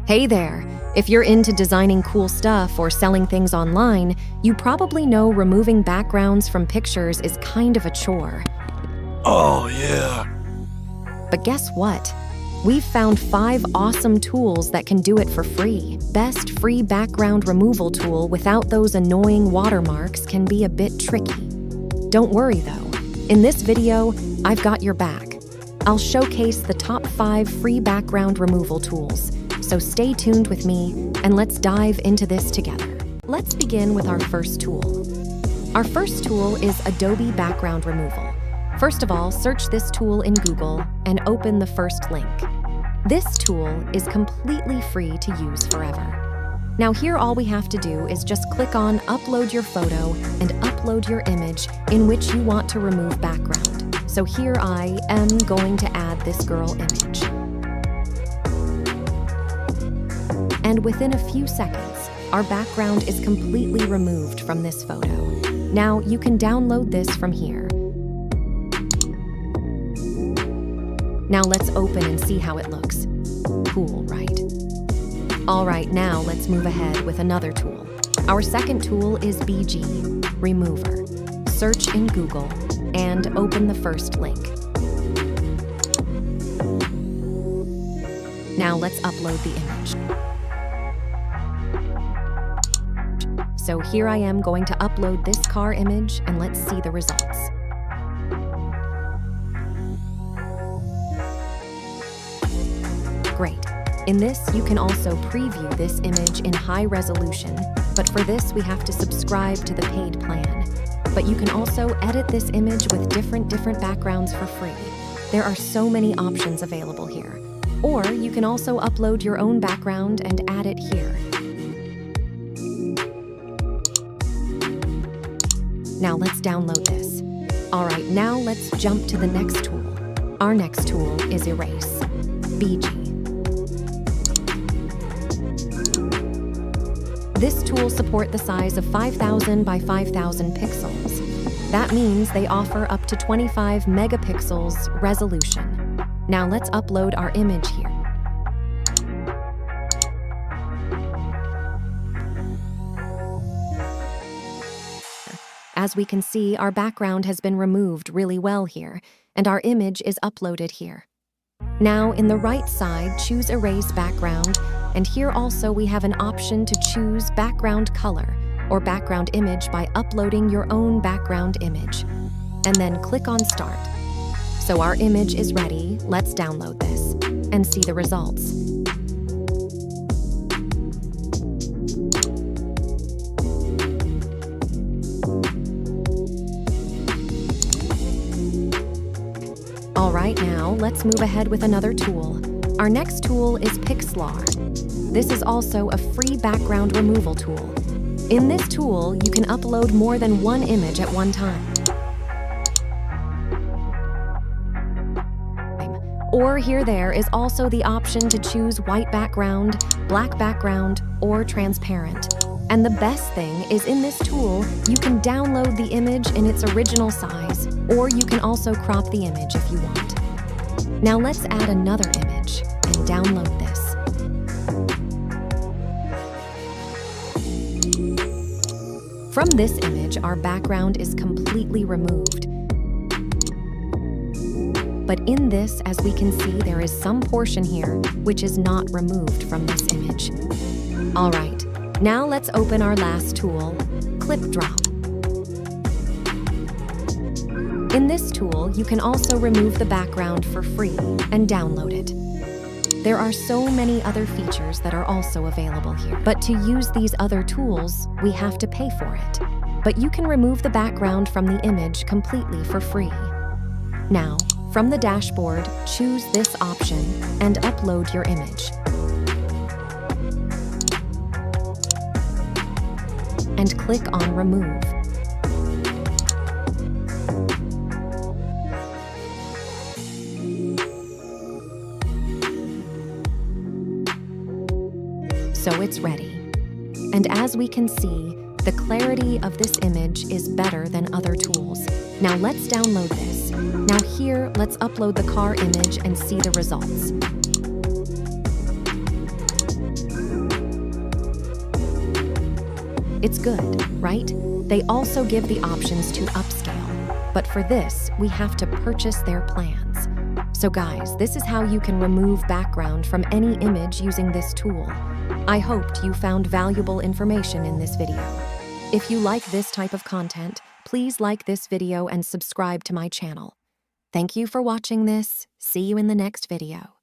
Hey there! If you're into designing cool stuff or selling things online, you probably know removing backgrounds from pictures is kind of a chore. Oh, yeah. But guess what? We've found 5 awesome tools that can do it for free. Best free background removal tool without those annoying watermarks can be a bit tricky. Don't worry though. In this video, I've got your back. I'll showcase the top 5 free background removal tools. So stay tuned with me and let's dive into this together. Let's begin with our first tool. Our first tool is Adobe Background Removal. First of all, search this tool in Google and open the first link. This tool is completely free to use forever. Now here all we have to do is just click on Upload your photo and upload your image in which you want to remove background. So here I am going to add this girl image. And within a few seconds, our background is completely removed from this photo. Now you can download this from here. Now let's open and see how it looks. Cool, right? All right, now let's move ahead with another tool. Our second tool is BG Remover. Search in Google and open the first link. Now let's upload the image. So here I am going to upload this car image and let's see the results. Great. In this, you can also preview this image in high resolution, but for this we have to subscribe to the paid plan. But you can also edit this image with different backgrounds for free. There are so many options available here. Or you can also upload your own background and add it here. Now let's download this. All right, now let's jump to the next tool. Our next tool is erase.bg. This tool supports the size of 5,000 by 5,000 pixels. That means they offer up to 25 megapixels resolution. Now let's upload our image here. As we can see, our background has been removed really well here, and our image is uploaded here. Now, in the right side, choose Erase Background, and here also we have an option to choose Background Color or Background Image by uploading your own background image. And then click on Start. So our image is ready. Let's download this and see the results. All right, now let's move ahead with another tool. Our next tool is Pixlar. This is also a free background removal tool. In this tool, you can upload more than one image at one time. Or there is also the option to choose white background, black background, or transparent. And the best thing is in this tool, you can download the image in its original size, or you can also crop the image if you want. Now let's add another image and download this. From this image, our background is completely removed. But in this, as we can see, there is some portion here which is not removed from this image. All right. Now let's open our last tool, ClipDrop. In this tool, you can also remove the background for free and download it. There are so many other features that are also available here, but to use these other tools, we have to pay for it. But you can remove the background from the image completely for free. Now, from the dashboard, choose this option and upload your image. And click on Remove. So it's ready. And as we can see, the clarity of this image is better than other tools. Now let's download this. Now here, let's upload the car image and see the results. It's good, right? They also give the options to upscale, but for this, we have to purchase their plans. So guys, this is how you can remove background from any image using this tool. I hoped you found valuable information in this video. If you like this type of content, please like this video and subscribe to my channel. Thank you for watching this. See you in the next video.